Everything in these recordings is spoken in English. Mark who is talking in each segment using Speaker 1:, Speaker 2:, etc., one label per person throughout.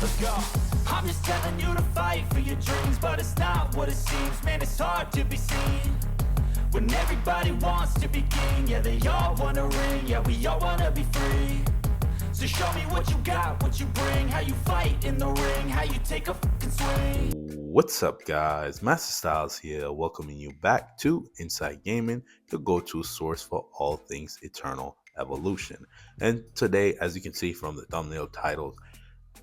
Speaker 1: Let's go. I'm just telling you to fight for your dreams, but it's not what it seems. Man, it's hard to be seen when everybody wants to be king. Yeah, they all wanna ring. Yeah, we all wanna be free. So show me what you got, what you bring, how you fight in the ring, how you take a fucking swing.
Speaker 2: What's up, guys? Master Styles here, welcoming you back to Inside Gaming, your go-to source for all things Eternal Evolution. And today, as you can see from the thumbnail titles,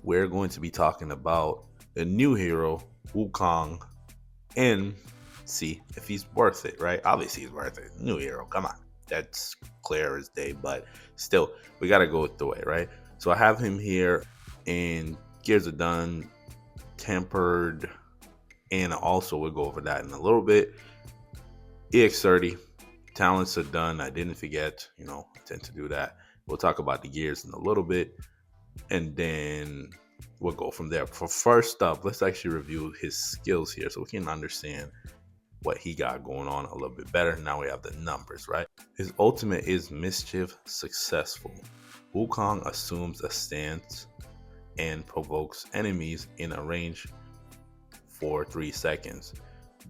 Speaker 2: we're going to be talking about a new hero, Wukong, and see if he's worth it, right? Obviously, he's worth it. New hero, come on. That's clear as day, but still, we got to go through it, right? So I have him here, and gears are done, tempered, and also we'll go over that in a little bit. EX30 talents are done. I didn't forget, I tend to do that. We'll talk about the gears in a little bit, and then we'll go from there. For first up, let's actually review his skills here so we can understand what he got going on a little bit better. Now we have the numbers, right? His ultimate is Mischief Successful. Wukong assumes a stance and provokes enemies in a range for 3 seconds.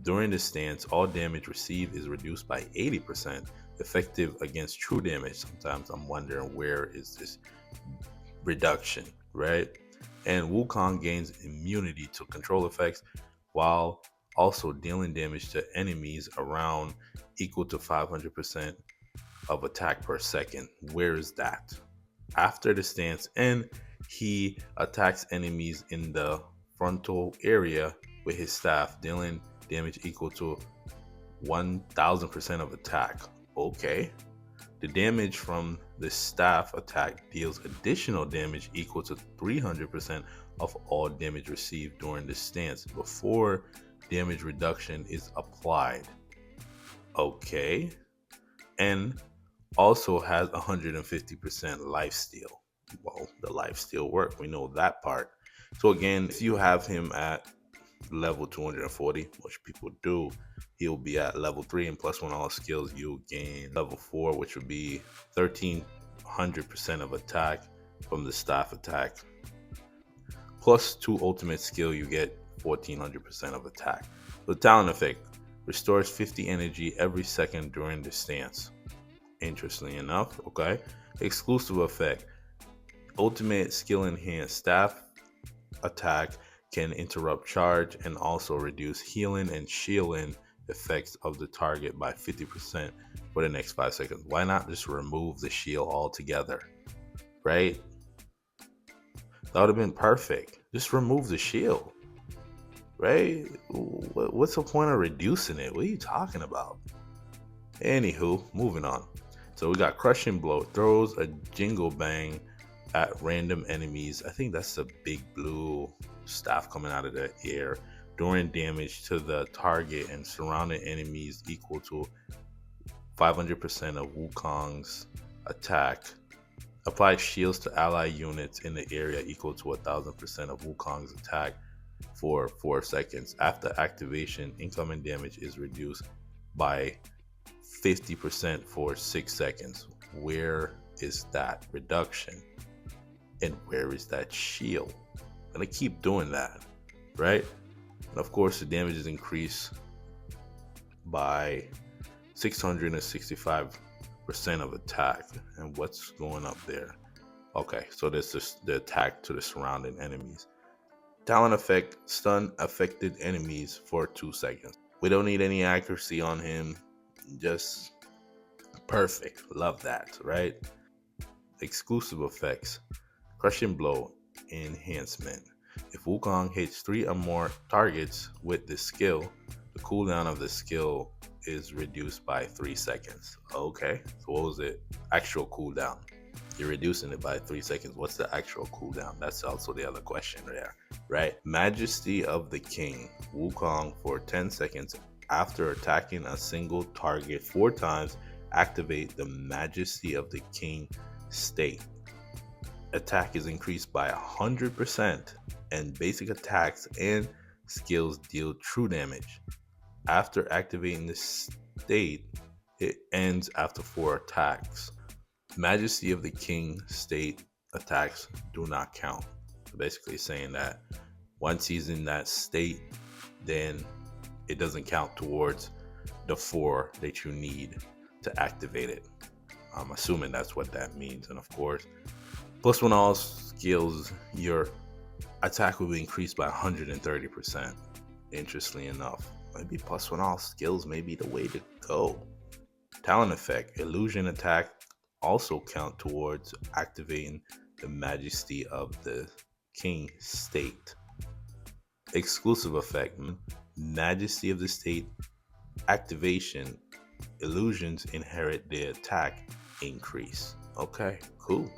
Speaker 2: During the stance, all damage received is reduced by 80%, effective against true damage. Sometimes I'm wondering, where is this reduction, right? And Wukong gains immunity to control effects while also dealing damage to enemies around equal to 500% of attack per second. Where is that? After the stance, and he attacks enemies in the frontal area with his staff, dealing damage equal to 1000% of attack. Okay. The damage from the staff attack deals additional damage equal to 300% of all damage received during the stance before damage reduction is applied. Okay. And also has 150% lifesteal. Well, the lifesteal work, we know that part. So again, if you have him at level 240, which people do, he'll be at level 3, and plus 1 all skills, you'll gain level 4, which would be 1300% of attack from the staff attack. Plus 2 ultimate skill, you get 1400% of attack. The talent effect restores 50 energy every second during the stance. Interestingly enough, okay. Exclusive effect, ultimate skill enhanced staff attack can interrupt charge and also reduce healing and shielding effects of the target by 50% for the next 5 seconds. Why not just remove the shield altogether, right? That would have been perfect. Just remove the shield, right? What's the point of reducing it? What are you talking about? Anywho, moving on. So we got Crushing Blow, throws a jingle bang at random enemies. I think that's the big blue staff coming out of the air, during damage to the target and surrounding enemies equal to 500% of Wukong's attack. Apply shields to ally units in the area equal to 1000% of Wukong's attack for 4 seconds. After activation, incoming damage is reduced by 50% for 6 seconds. Where is that reduction? And where is that shield? I'm gonna keep doing that, right? And of course, the damage is increased by 665% of attack. And what's going up there? Okay, so this is the attack to the surrounding enemies. Talent effect, stun affected enemies for 2 seconds. We don't need any accuracy on him, just perfect. Love that, right? Exclusive effects, Crushing Blow enhancement. If Wukong hits 3 or more targets with this skill, the cooldown of the skill is reduced by 3 seconds. Okay, so what was the actual cooldown? You're reducing it by 3 seconds. What's the actual cooldown? That's also the other question there, right? Majesty of the King. Wukong for 10 seconds after attacking a single target 4 times, activate the Majesty of the King state. Attack is increased by 100%, and basic attacks and skills deal true damage. After activating this state, it ends after 4 attacks. Majesty of the King state attacks do not count. So basically saying that once he's in that state, then it doesn't count towards the 4 that you need to activate it. I'm assuming that's what that means. And of course, +1 all skills, your attack will be increased by 130%. Interestingly enough, maybe +1 all skills may be the way to go. Talent effect, illusion attack also count towards activating the Majesty of the King state. Exclusive effect, Majesty of the state activation, illusions inherit the attack increase. Okay, cool.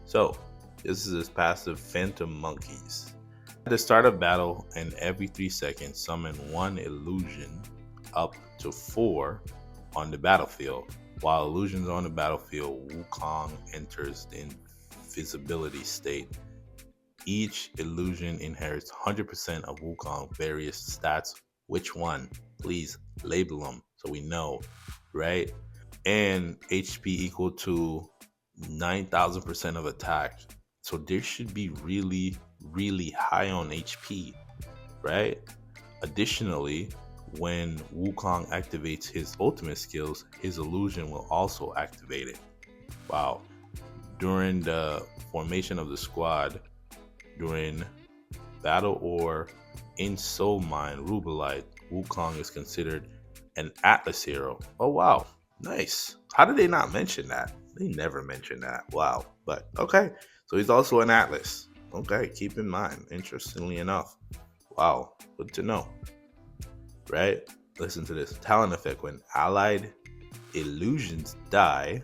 Speaker 2: So this is his passive, Phantom Monkeys. At the start of battle and every 3 seconds, summon 1 illusion up to 4 on the battlefield. While illusions on the battlefield, Wukong enters the invisibility state. Each illusion inherits 100% of Wukong various stats. Which one? Please label them so we know, right? And HP equal to 9,000% of attack. So there should be really, really high on HP, right? Additionally, when Wukong activates his ultimate skills, his illusion will also activate it. Wow. During the formation of the squad, during battle or in Soul Mine Rubelite, Wukong is considered an Atlas hero. Oh wow, nice. How did they not mention that? They never mentioned that. Wow. But okay, so he's also an Atlas. Okay, keep in mind. Interestingly enough. Wow, good to know. Right? Listen to this. Talent effect. When allied illusions die,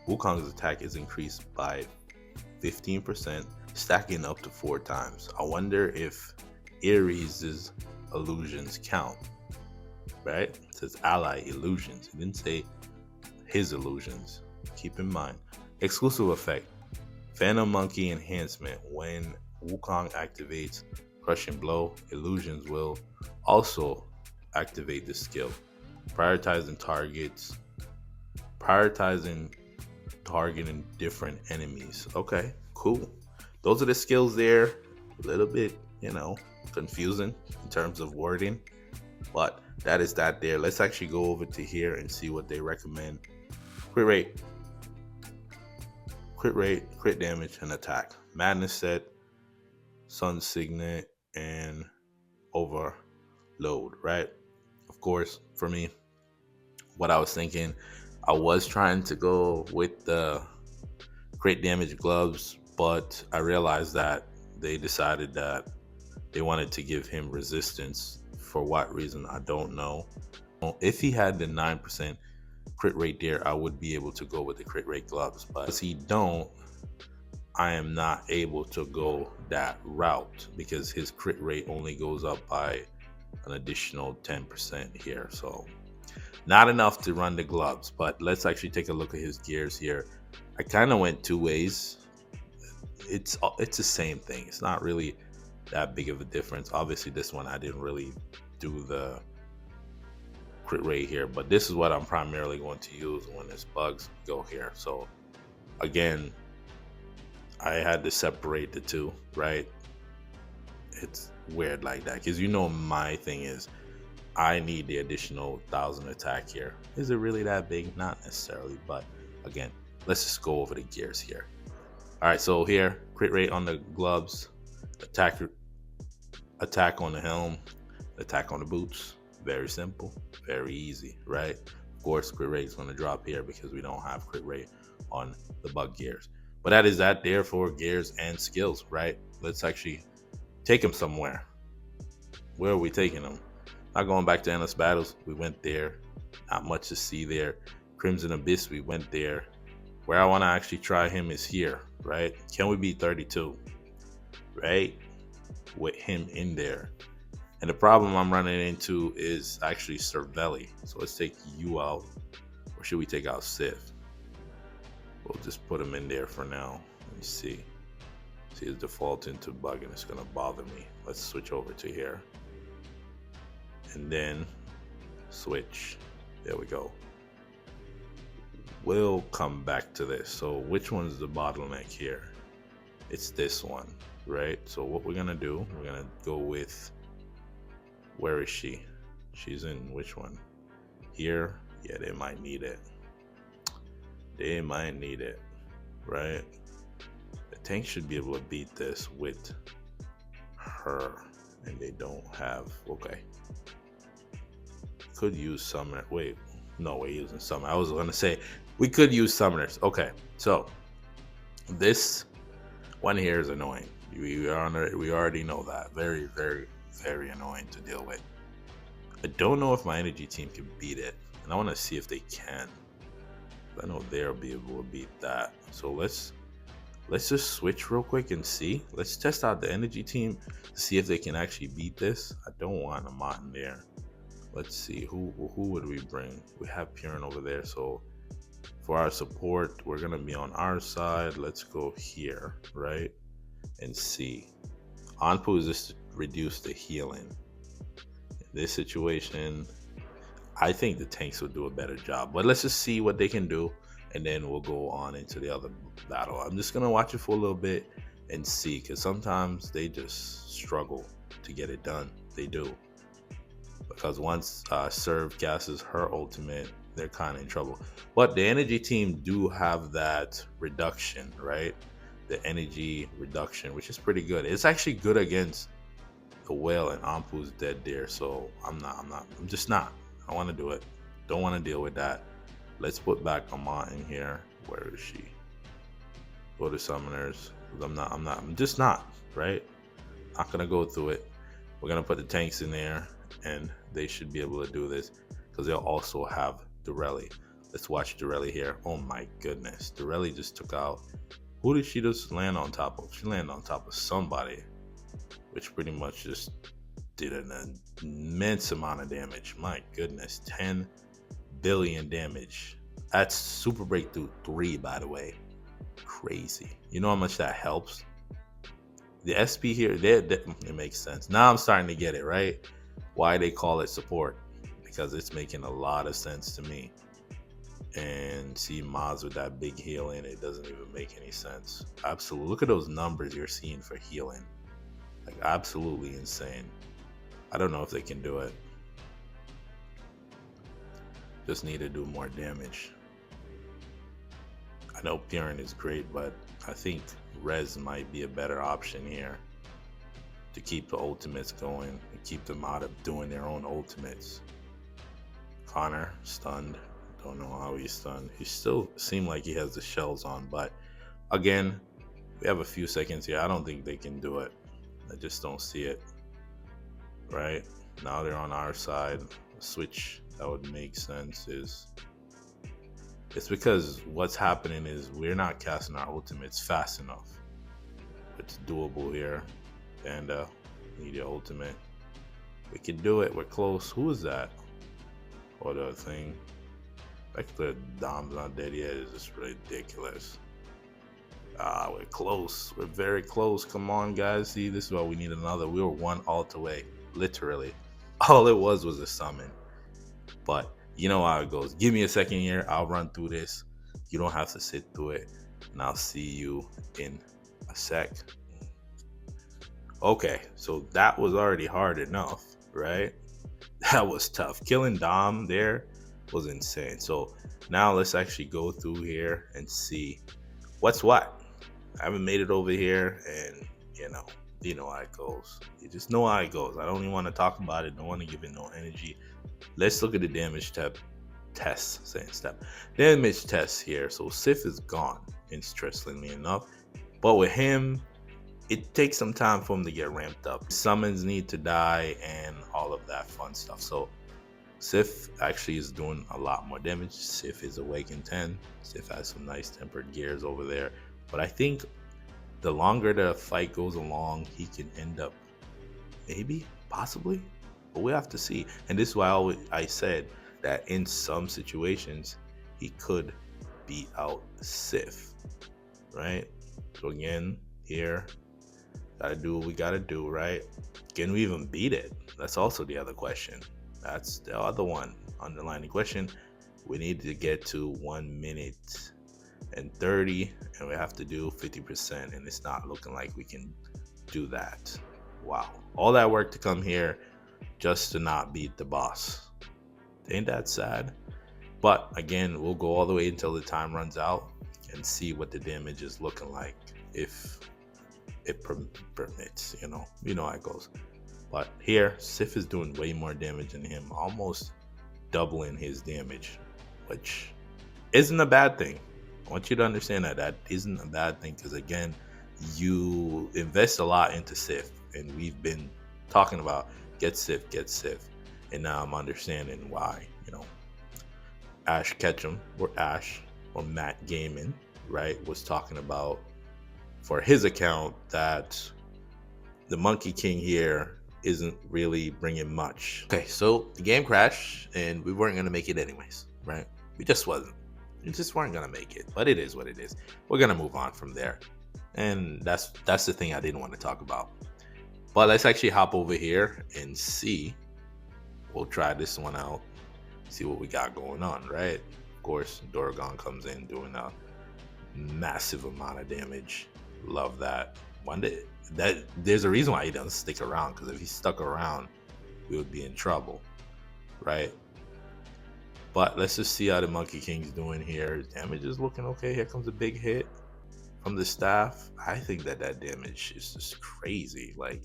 Speaker 2: Wukong's attack is increased by 15%, stacking up to 4 times. I wonder if Ares' illusions count. Right? It says ally illusions. It didn't say his illusions. Keep in mind. Exclusive effect. Phantom Monkey enhancement. When Wukong activates Crushing Blow, illusions will also activate the skill. Prioritizing targeting different enemies. Okay, cool. Those are the skills there. A little bit, confusing in terms of wording, but that is that there. Let's actually go over to here and see what they recommend. Crit rate, crit damage, and attack. Madness set, Sun Signet, and Overload, right? Of course, for me, what I was thinking, I was trying to go with the crit damage gloves, but I realized that they decided that they wanted to give him resistance. For what reason, I don't know. If he had the 9% crit rate there, I would be able to go with the crit rate gloves, but as he don't, I am not able to go that route because his crit rate only goes up by an additional 10% here. So not enough to run the gloves, but let's actually take a look at his gears here. I kind of went 2 ways. It's the same thing. It's not really that big of a difference. Obviously this one I didn't really do the crit rate here, but this is what I'm primarily going to use when there's bugs. Go here. So again, I had to separate the two, right? It's weird like that because my thing is I need the additional 1,000 attack here. Is it really that big? Not necessarily, but again, let's just go over the gears here. All right, so here, crit rate on the gloves, attack on the helm, attack on the boots. Very simple, very easy, right? Of course, crit rate is going to drop here because we don't have crit rate on the bug gears. But that is that there for gears and skills, right? Let's actually take them somewhere. Where are we taking them? Not going back to endless battles. We went there. Not much to see there. Crimson Abyss, we went there. Where I want to actually try him is here, right? Can we beat 32, right? With him in there. And the problem I'm running into is actually Cervelli. So let's take you out. Or should we take out Sith? We'll just put him in there for now. Let me see. See, it's defaulting to bug and it's going to bother me. Let's switch over to here. And then switch. There we go. We'll come back to this. So which one's the bottleneck here? it's this one, right? So what we're gonna do, we're gonna go with, where is she? She's in which one? Here. Yeah, they might need it. They might need it, right? The tank should be able to beat this with her, and they don't have. Okay, could use summoner. Wait, no, we're using summoner. I was gonna say we could use summoners. Okay, so this one here is annoying. We already know that. Very, very, very annoying to deal with. I don't know if my energy team can beat it, and I want to see if they can. I know they'll be able to beat that. So let's just switch real quick and see. Let's test out the energy team to see if they can actually beat this. I don't want a Mott in there. Let's see, who would we bring? We have Purin over there, so for our support, we're gonna be on our side. Let's go here, right? And see. Anpu is just to reduce the healing. In this situation, I think the tanks will do a better job. But let's just see what they can do, and then we'll go on into the other battle. I'm just gonna watch it for a little bit and see, because sometimes they just struggle to get it done. They do. Because once Serve casts her ultimate, they're kind of in trouble. But the energy team do have that reduction, right? The energy reduction, which is pretty good. It's actually good against the whale, and Ampu's dead there, so I'm just not. I want to do it. Don't want to deal with that. Let's put back Amon in here. Where is she? Go to summoners. I'm just not, right? Not gonna go through it. We're gonna put the tanks in there, and they should be able to do this because they'll also have Durelli. Let's watch Durelli here. Oh my goodness. Durelli just took out. Who did she just land on top of? She landed on top of somebody, which pretty much just did an immense amount of damage. My goodness, 10 billion damage. That's Super Breakthrough 3, by the way. Crazy. You know how much that helps? The SP here, it makes sense. Now I'm starting to get it, right? Why they call it support. Because it's making a lot of sense to me. And see Maz with that big healing, it doesn't even make any sense. Absolutely. Look at those numbers you're seeing for healing. Like, absolutely insane. I don't know if they can do it. Just need to do more damage. I know Purin is great, but I think Rez might be a better option here to keep the ultimates going and keep them out of doing their own ultimates. Connor stunned. Don't know how he's stunned. He still seems like he has the shells on, but again, we have a few seconds here. I don't think they can do it. I just don't see it. Right? Now they're on our side. The switch that would make sense is it's because what's happening is we're not casting our ultimates fast enough. It's doable here. And need your ultimate. We can do it. We're close. Who is that? What other thing? Like the Dom's not dead yet is just ridiculous. We're close. We're very close. Come on, guys. See, this is why we need another. We were one ult away. Literally. All it was a summon. But you know how it goes. Give me a second here. I'll run through this. You don't have to sit through it. And I'll see you in a sec. Okay, so that was already hard enough, right? That was tough. Killing Dom there was insane. So now let's actually go through here and see what's what. I haven't made it over here, and you know how it goes. You just know how it goes. I don't even want to talk about it. Don't want to give it no energy. Let's look at the damage damage test here. So Sif is gone, interestingly enough, but with him, it takes some time for him to get ramped up. Summons need to die and all of that fun stuff. So Sif actually is doing a lot more damage. Sif is awake in 10. Sif has some nice tempered gears over there. But I think the longer the fight goes along, he can end up maybe, possibly, but we have to see. And this is why I said that in some situations, he could beat out Sif, right? So again, here, gotta do what we gotta do, right? Can we even beat it? That's also the other question. That's the other one underlying question. We need to get to 1 minute and 30, and we have to do 50%, and it's not looking like we can do that. Wow, all that work to come here just to not beat the boss. Ain't that sad? But again, we'll go all the way until the time runs out and see what the damage is looking like, if it permits. You know how it goes. But here, Sif is doing way more damage than him, almost doubling his damage, which isn't a bad thing. I want you to understand that isn't a bad thing, because again, you invest a lot into Sif, and we've been talking about get Sif, and now I'm understanding why. Ash Ketchum or Matt Gaiman, right, was talking about for his account that the Monkey King here isn't really bringing much. Okay, so the game crashed and we weren't gonna make it anyways, right? We just weren't gonna make it, but it is what it is. We're gonna move on from there, and that's the thing I didn't want to talk about. But let's actually hop over here and see. We'll try this one out, see what we got going on, right? Of course, Dorgon comes in doing a massive amount of damage. Love that. There's a reason why he doesn't stick around, because if he stuck around, we would be in trouble, right? But let's just see how the Monkey King's doing here. His damage is looking okay. Here comes a big hit from the staff. I think that damage is just crazy. Like,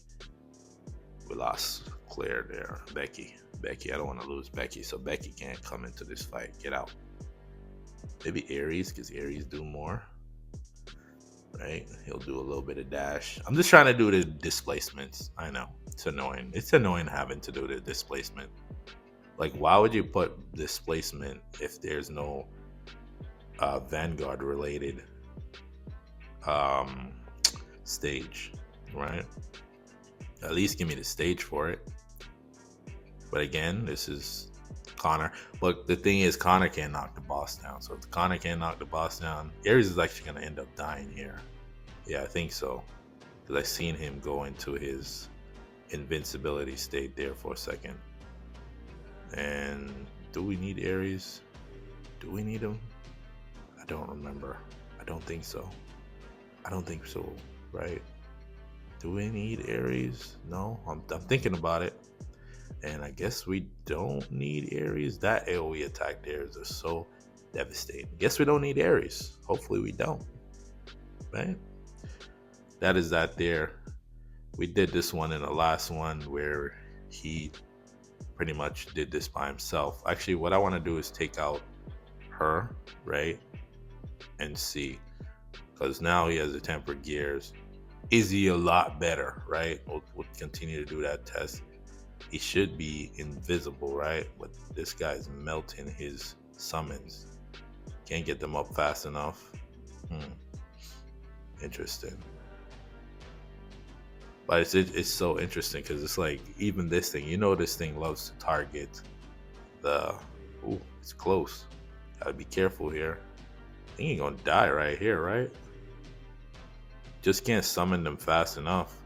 Speaker 2: we lost Claire there. Becky, I don't want to lose Becky, so Becky can't come into this fight. Get out. Maybe Ares, because Ares do more, right? He'll do a little bit of dash. I'm just trying to do the displacements. I know, it's annoying. It's annoying having to do the displacement. Like, why would you put displacement if there's no Vanguard related stage, right? At least give me the stage for it. But again, this is Connor. But the thing is, Connor can't knock the boss down. So if Connor can't knock the boss down, Ares is actually going to end up dying here. Yeah, I think so. Because I seen him go into his invincibility state there for a second. And do we need Ares? Do we need him? I don't remember. I don't think so. Right? Do we need Ares? No, I'm thinking about it. And I guess we don't need Ares. That AoE attack there is just so devastating. Guess we don't need Ares. Hopefully we don't. Right? That is that there. We did this one in the last one where he pretty much did this by himself. Actually, what I want to do is take out her, right? And see. Because now he has the tempered gears. Is he a lot better, right? We'll continue to do that test. He should be invisible, right? But this guy's melting his summons. Can't get them up fast enough. Interesting. But it's so interesting because it's like, even this thing, this thing loves to target the... Ooh, it's close. Gotta be careful here. I think he's gonna die right here, right? Just can't summon them fast enough.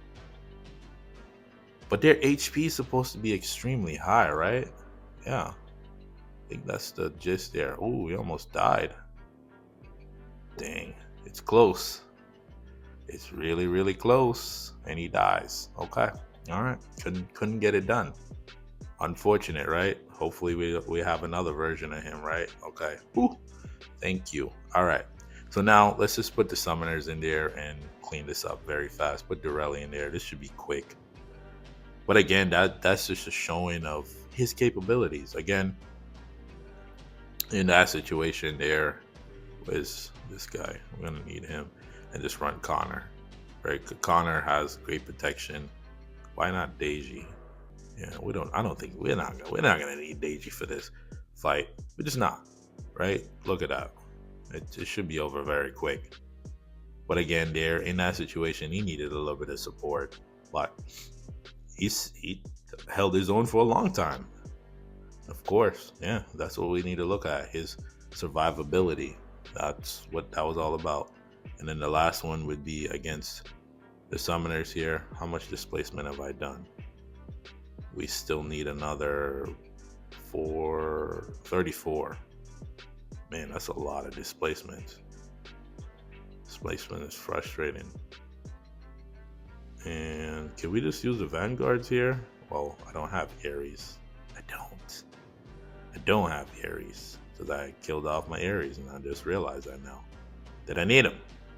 Speaker 2: But their HP is supposed to be extremely high, right? Yeah. I think that's the gist there. Ooh, he almost died. Dang. It's close. It's really, really close. And he dies. Okay. All right. Couldn't get it done. Unfortunate, right? Hopefully we have another version of him, right? Okay. Ooh. Thank you. All right. So now let's just put the summoners in there and clean this up very fast. Put Dorelli in there. This should be quick. But again, that's just a showing of his capabilities. Again, in that situation there was this guy. We're gonna need him and just run Connor. Right? Connor has great protection. Why not Deji? Yeah, we're not gonna need Deji for this fight. We're just not. Right? Look at that. It should be over very quick. But again, there in that situation, he needed a little bit of support. But he held his own for a long time. Of course, yeah, that's what we need to look at. His survivability. That's what that was all about. And then the last one would be against the summoners here. How much displacement have I done? We still need another 34. Man, that's a lot of displacement. Placement is frustrating. And can we just use the vanguards here? Well, I don't have Ares. I don't have Ares because I killed off my Ares, and I just realized that now that I need them.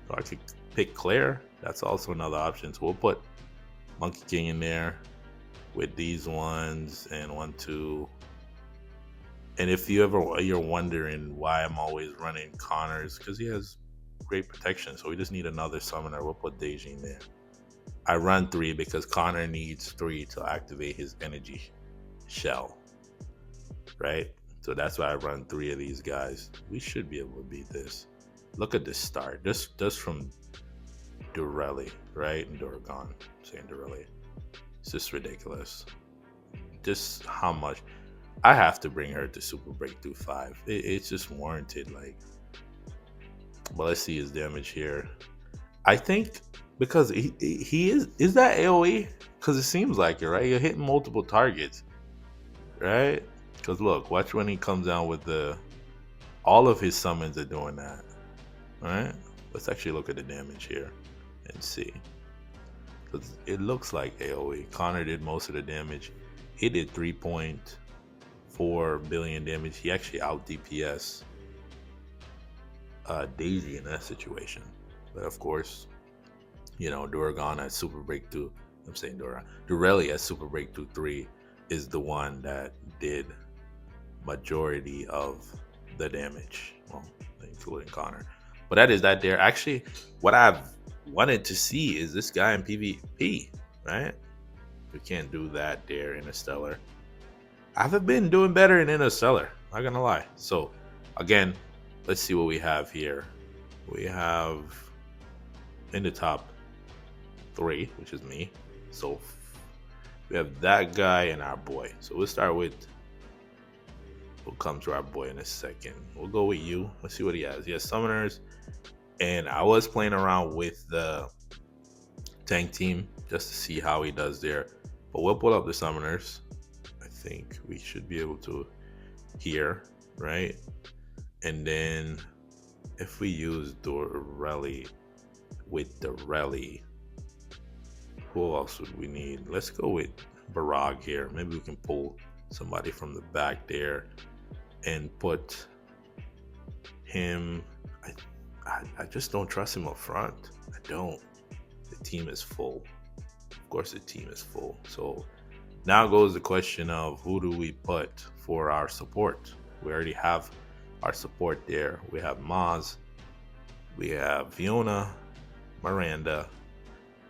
Speaker 2: So I could pick Claire. That's also another option. So we'll put Monkey King in there with these ones and 1, 2. And if you're wondering why I'm always running Connors, because he has great protection. So we just need another summoner. We'll put Deji in there. I run 3 because Connor needs 3 to activate his energy shell, right? So that's why I run 3 of these guys. We should be able to beat this. Look at this start. Just from Durelli, right? And Durgan, saying Durelli. It's just ridiculous. Just how much. I have to bring her to Super Breakthrough 5. It's just warranted. Like, well, let's see his damage here. I think because he is that AoE? Because it seems like it, right? You're hitting multiple targets, right? Because look, watch when he comes down with all of his summons are doing that. All right, let's actually look at the damage here and see. Because it looks like AoE. Connor did most of the damage. He did 3.4 billion damage. He actually out DPS Daisy in that situation. But of course, Durgan at Super Breakthrough. I'm saying Durelli at Super Breakthrough 3 is the one that did majority of the damage. Well, including Connor. But that is that there. Actually, what I've wanted to see is this guy in PvP, right? We can't do that there in Interstellar. I've been doing better in Interstellar, not gonna lie. So again, let's see what we have here. We have in the top 3, which is me. So we have that guy and our boy. So we'll start with, we'll come to our boy in a second. We'll go with you. Let's see what he has. He has summoners. And I was playing around with the tank team just to see how he does there. But we'll pull up the summoners. I think we should be able to here, right? And then if we use Durelli with Durelli, who else would we need? Let's go with Barag here. Maybe we can pull somebody from the back there and put him. I just don't trust him up front. I don't. The team is full. Of course, the team is full. So now goes the question of who do we put for our support? We already have our support there. We have Maz, we have Fiona, Miranda,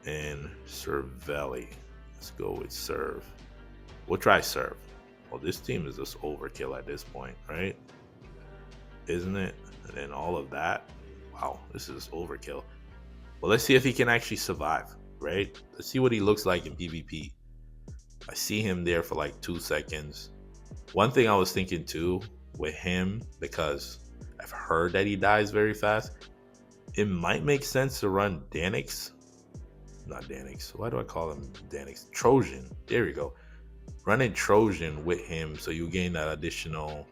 Speaker 2: and Cervelli. Let's go with Serve. We'll try Serve. Well, this team is just overkill at this point, right? Isn't it? And then all of that. Wow, this is overkill. Well, let's see if he can actually survive, right? Let's see what he looks like in PvP. I see him there for like 2 seconds. One thing I was thinking too with him, because I've heard that he dies very fast, it might make sense to run Danix. Not Danix. Why do I call him Danix? Trojan. There we go. Running Trojan with him so you gain that additional,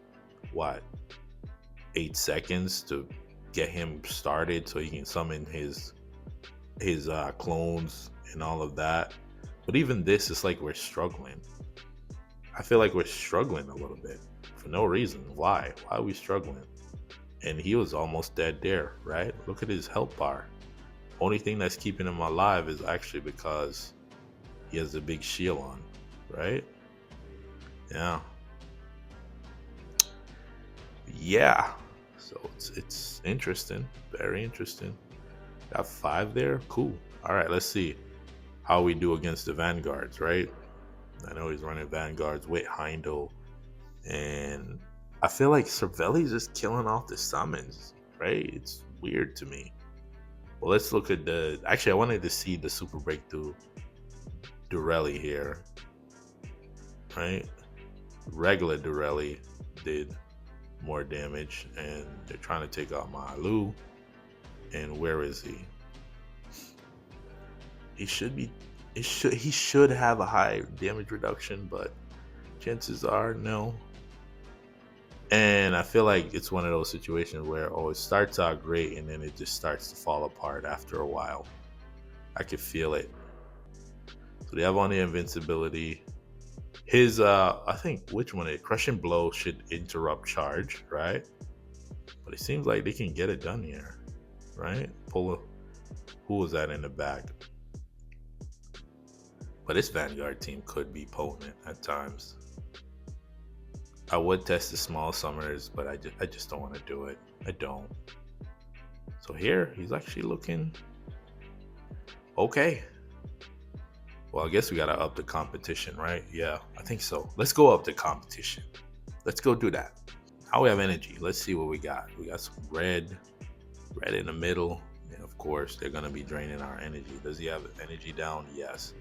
Speaker 2: 8 seconds to get him started so he can summon his clones and all of that. But even this is like we're struggling. I feel like we're struggling a little bit for no reason. Why are we struggling? And he was almost dead there, right? Look at his health bar. Only thing that's keeping him alive is actually because he has a big shield on, right? Yeah. So it's interesting, very interesting. Got 5 there, cool. All right, let's see how we do against the vanguards, right? I know he's running vanguards with Heindel, and I feel like Cervelli's just killing off the summons, right? It's weird to me. Well, let's look at actually I wanted to see the Super Breakthrough Durelli here, right? Regular Durelli did more damage, and they're trying to take out Malu. And where is he? He should have a high damage reduction, but chances are no. And I feel like it's one of those situations where, oh, it starts out great and then it just starts to fall apart after a while. I could feel it. So they have on the invincibility. His I think which one crushing blow should interrupt charge, right? But it seems like they can get it done here, right? Who was that in the back? But this Vanguard team could be potent at times. I would test the small summoners, but I just don't want to do it. I don't. So here he's actually looking okay. Well, I guess we gotta up the competition, right? Yeah, I think so. Let's go up the competition. Let's go do that. Now we have energy. Let's see what we got. We got some red in the middle. And of course, they're gonna be draining our energy. Does he have energy down? Yes.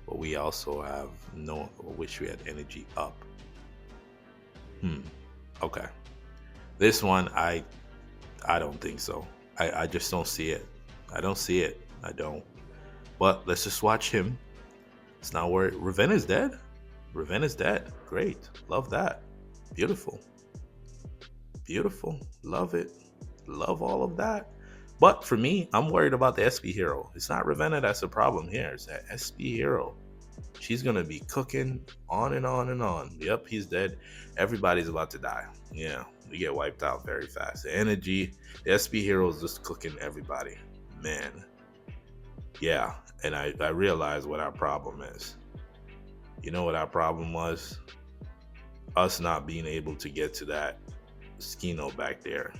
Speaker 2: But we also have no. Wish we had energy up. Okay. This one, I don't think so. I just don't see it. I don't see it. I don't. But let's just watch him. It's not worried. Raven is dead. Raven is dead. Great. Love that. Beautiful. Beautiful. Love it. Love all of that. But for me, I'm worried about the SP hero. It's not Ravenna that's the problem here. It's that SP hero. She's going to be cooking on and on and on. Yep, he's dead. Everybody's about to die. Yeah, we get wiped out very fast. The energy, the SP hero is just cooking everybody. Man. Yeah, and I realized what our problem is. You know what our problem was? Us not being able to get to that Skino back there.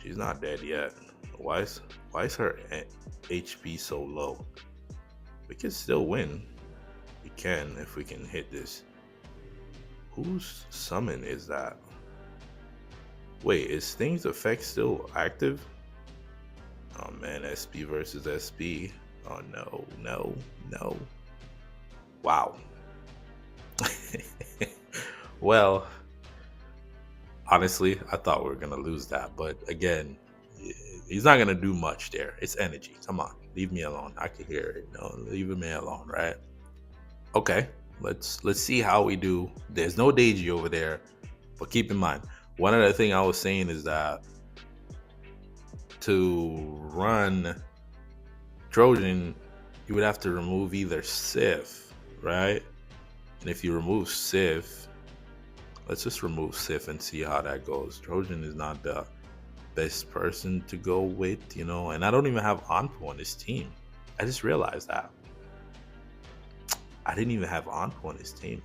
Speaker 2: She's not dead yet. Why is her HP so low? We can still win. We can if we can hit this. Whose summon is that? Wait, is Sting's effect still active? Oh man, SP versus SP. Oh no. Wow. Well, honestly, I thought we were gonna lose that, but again, he's not gonna do much there. It's energy. Come on, leave me alone. I can hear it. No, leave me alone, right? Okay, let's see how we do. There's no Deiji over there, but keep in mind, one other thing I was saying is that to run Trojan, you would have to remove either Sif, right? And if you remove Sif, let's just remove Sif and see how that goes. Trojan is not the best person to go with, you know, and I don't even have Anpo on this team. I just realized that. I didn't even have Anpo on this team.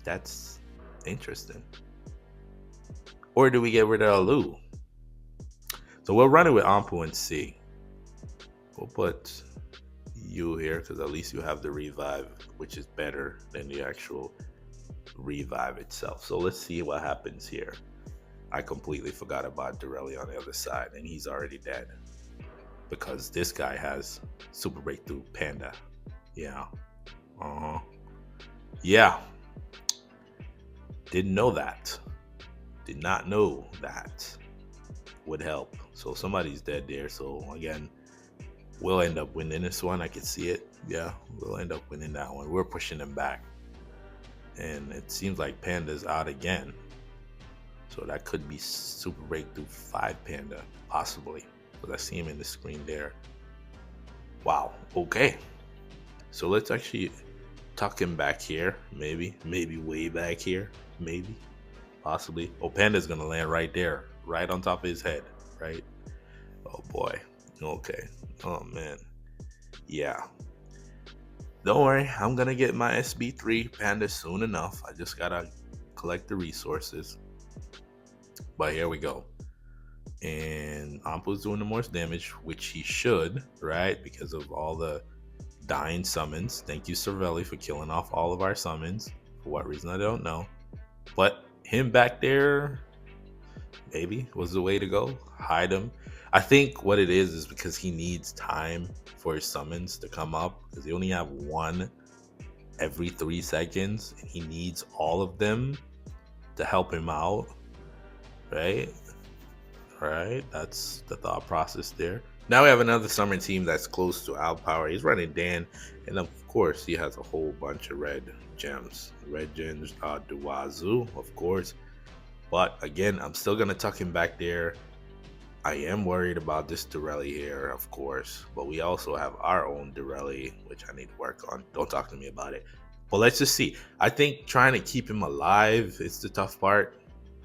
Speaker 2: That's interesting. Or do we get rid of Alu? So we'll run it with Anpo and see. We'll put you here because at least you have the revive, which is better than the actual revive itself. So let's see what happens here. I completely forgot about Durelli on the other side, and he's already dead because this guy has Super Breakthrough Panda. Yeah. Yeah. Didn't know that. Did not know that would help. So somebody's dead there. So again, we'll end up winning this one. I can see it. Yeah, we'll end up winning that one. We're pushing them back. And it seems like Panda's out again. So that could be Super Breakthrough 5 Panda, possibly. Because I see him in the screen there. Wow, okay. So let's actually tuck him back here. Maybe way back here. Maybe, possibly. Oh, Panda's gonna land right there. Right on top of his head, right? Oh boy, okay. Oh man, yeah. Don't worry, I'm gonna get my SB3 Panda soon enough. I just gotta collect the resources. But here we go. And Ampo's doing the most damage, which he should, right? Because of all the dying summons. Thank you, Cervelli, for killing off all of our summons. For what reason, I don't know. But him back there, maybe, was the way to go. Hide him. I think what it is because he needs time for his summons to come up. Because they only have one every 3 seconds. And he needs all of them to help him out. Right? Right? That's the thought process there. Now we have another summon team that's close to outpower. He's running Dan. And of course, he has a whole bunch of red gems. Red gems, Duazu, of course. But again, I'm still gonna tuck him back there. I am worried about this Durelli here, of course, but we also have our own Durelli, which I need to work on. Don't talk to me about it. But let's just see. I think trying to keep him alive is the tough part.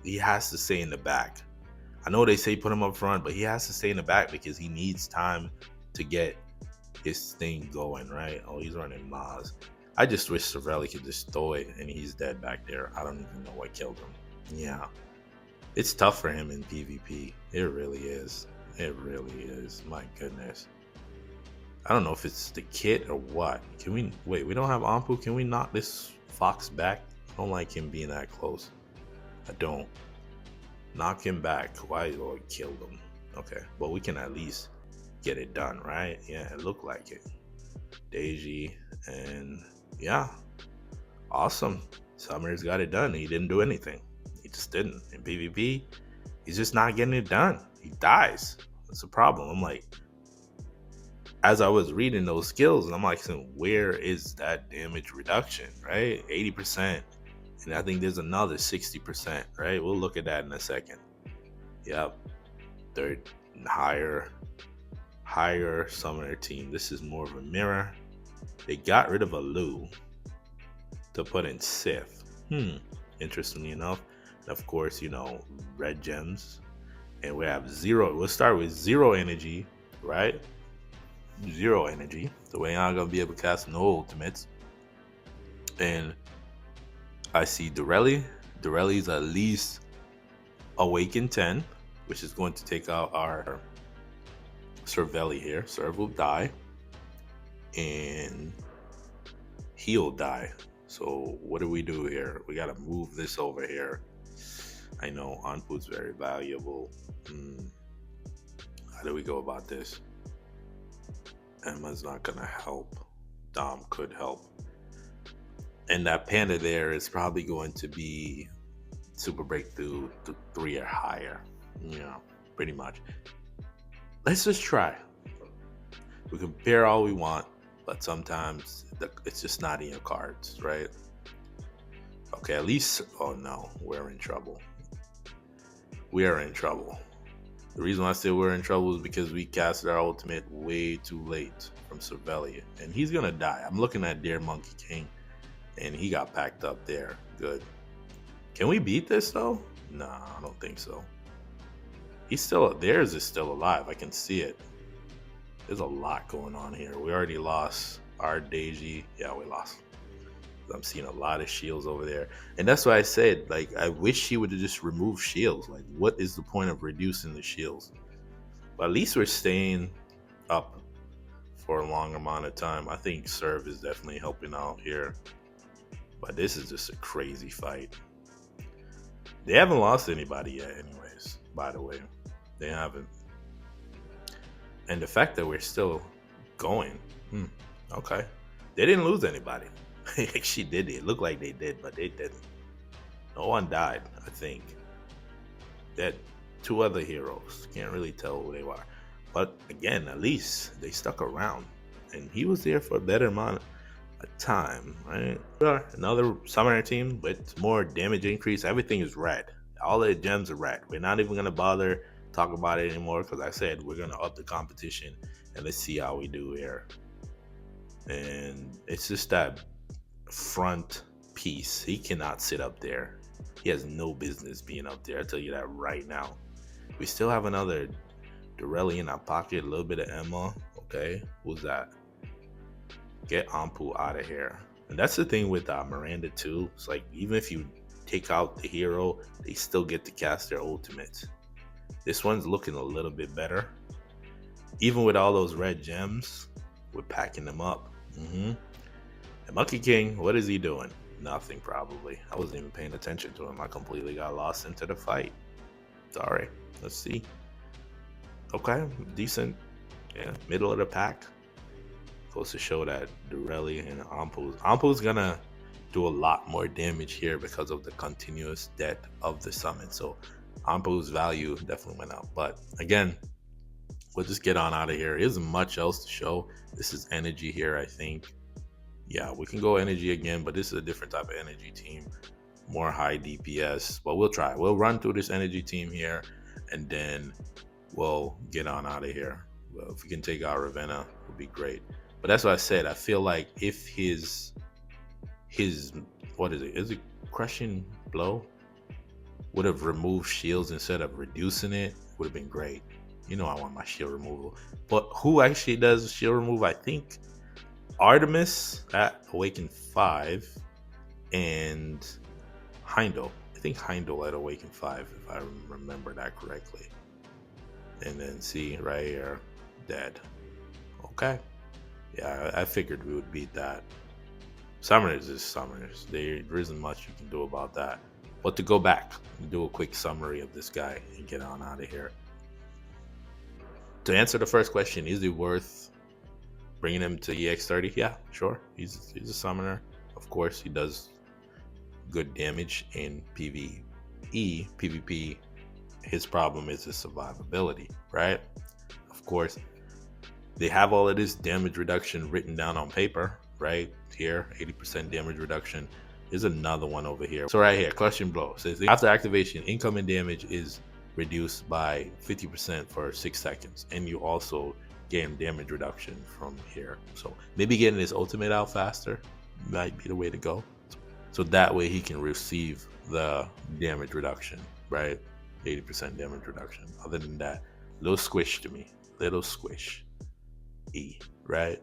Speaker 2: He has to stay in the back. I know they say put him up front, but he has to stay in the back because he needs time to get his thing going, right? Oh, he's running Maz. I just wish Cervelli could just throw it and he's dead back there. I don't even know what killed him. Yeah. It's tough for him in PvP. It really is. It really is. My goodness. I don't know if it's the kit or what. Can we wait? We don't have Ampu. Can we knock this fox back? I don't like him being that close. I don't. Knock him back. Why? Oh, he killed him. Okay, but we can at least get it done, right? Yeah, it looked like it. Deji, and yeah, awesome. Summer's got it done. He didn't do anything. He just didn't. In PvP, he's just not getting it done. He dies. That's the problem. I'm like, as I was reading those skills, I'm like, so where is that damage reduction, right? 80%. And I think there's another 60%, right? We'll look at that in a second. Yep. Third, higher summoner team. This is more of a mirror. They got rid of a Lu to put in Sith. Interestingly enough. And of course, red gems. And we have zero. We'll start with zero energy, right? Zero energy. So we're not gonna be able to cast no ultimates. And I see Durelli. Durelli's at least Awaken 10, which is going to take out our Cervelli here. Serv will die. And he'll die. So what do we do here? We gotta move this over here. I know Anpu's very valuable. How do we go about this? Emma's not gonna help. Dom could help. And that panda there is probably going to be super breakthrough to 3 or higher. Pretty much. Let's just try. We can pair all we want, but sometimes it's just not in your cards, right? Okay, at least, oh no, we're in trouble. We are in trouble. The reason why I say we're in trouble is because we casted our ultimate way too late from Cervelli, and he's gonna die. I'm looking at Dear Monkey King, and he got packed up there. Good. Can we beat this though? Nah, I don't think so. Theirs is still alive. I can see it. There's a lot going on here. We already lost our Deji. Yeah, we lost. I'm seeing a lot of shields over there. And that's why I said, like, I wish he would have just removed shields. Like, what is the point of reducing the shields? But at least we're staying up for a long amount of time. I think Serv is definitely helping out here. But this is just a crazy fight. They haven't lost anybody yet anyways, by the way. They haven't. And the fact that we're still going. Okay. They didn't lose anybody. She did. It looked like they did, but they didn't. No one died, I think. That 2 other heroes. Can't really tell who they were. But again, at least they stuck around. And he was there for a better amount of time, right? Another summoner team with more damage increase. Everything is red. All the gems are red. We're not even going to bother talk about it anymore because I said we're going to up the competition and let's see how we do here. And it's just that front piece. He cannot sit up there. He has no business being up there. I tell you that right now. We still have another Durelli in our pocket. A little bit of Emma. Okay, who's that? Get Ampu out of here. And that's the thing with Miranda too. It's like even if you take out the hero, they still get to cast their ultimates. This one's looking a little bit better. Even with all those red gems, we're packing them up. And Monkey King, what is he doing? Nothing, probably. I wasn't even paying attention to him. I completely got lost into the fight. Sorry. Let's see. Okay, decent. Yeah, middle of the pack. Goes to show that Durelli and Ampu's gonna do a lot more damage here because of the continuous death of the summon. So Ampu's value definitely went up. But again, we'll just get on out of here. There isn't much else to show. This is energy here, I think. Yeah, we can go energy again, but this is a different type of energy team. more high DPS, but we'll try. We'll run through this energy team here, and then we'll get on out of here. Well, if we can take out Ravenna, it would be great. But that's what I said. I feel like if his what is it? Is it crushing blow? Would have removed shields instead of reducing it, would have been great. You know I want my shield removal. But who actually does shield remove? I think Artemis at Awaken 5 and Heimdall. I think Heimdall at Awaken 5, if I remember that correctly. And then see right here, dead. Okay. Yeah, I figured we would beat that. Summoners is summoners. There isn't much you can do about that. But to go back and do a quick summary of this guy and get on out of here. To answer the first question, is it worth bringing him to EX30? Yeah, sure. He's a summoner. Of course, he does good damage in PvE. PvP, his problem is his survivability, right? Of course, they have all of this damage reduction written down on paper, right? Here, 80% damage reduction. There's another one over here. So right here, Crushing Blow says after activation, incoming damage is reduced by 50% for 6 seconds, and you also gain damage reduction from here. So maybe getting his ultimate out faster might be the way to go. So that way he can receive the damage reduction, right? 80% damage reduction. Other than that, little squish to me, little squish. E, right?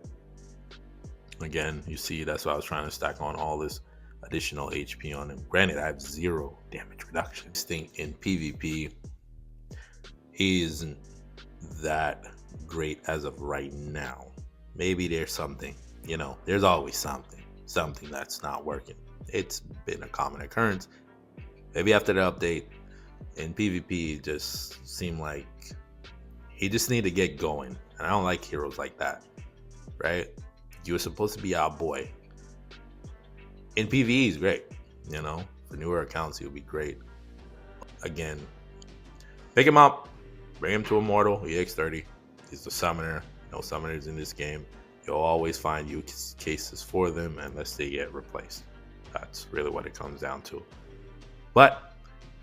Speaker 2: Again, you see, that's why I was trying to stack on all this additional HP on him. Granted, I have 0 damage reduction. This thing in PvP, he isn't that great as of right now. Maybe there's something, you know, there's always something that's not working. It's been a common occurrence. Maybe after the update in PvP, it just seemed like he just need to get going. And I don't like heroes like that, right? You were supposed to be our boy. In PvE, he's great, you know. For newer accounts, he would be great. Again, pick him up, bring him to Immortal, EX30. He's the summoner. No summoners in this game. You'll always find use cases for them unless they get replaced. That's really what it comes down to. But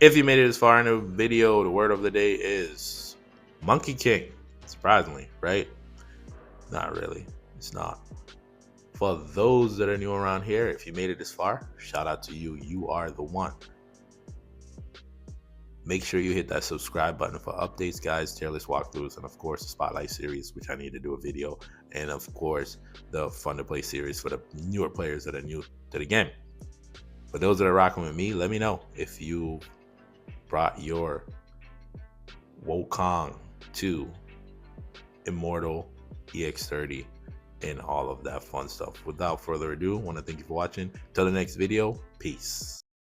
Speaker 2: if you made it this far in the video, the word of the day is Monkey King. Surprisingly, right? Not really. It's not. For those that are new around here, if you made it this far, shout out to you. You are the one. Make sure you hit that subscribe button for updates, guys, tier list walkthroughs, and of course the Spotlight series, which I need to do a video, and of course the Fun to Play series for the newer players that are new to the game. For those that are rocking with me, let me know if you brought your Wukong to Immortal, EX30, and all of that fun stuff. Without further ado, I want to thank you for watching. Till the next video, peace.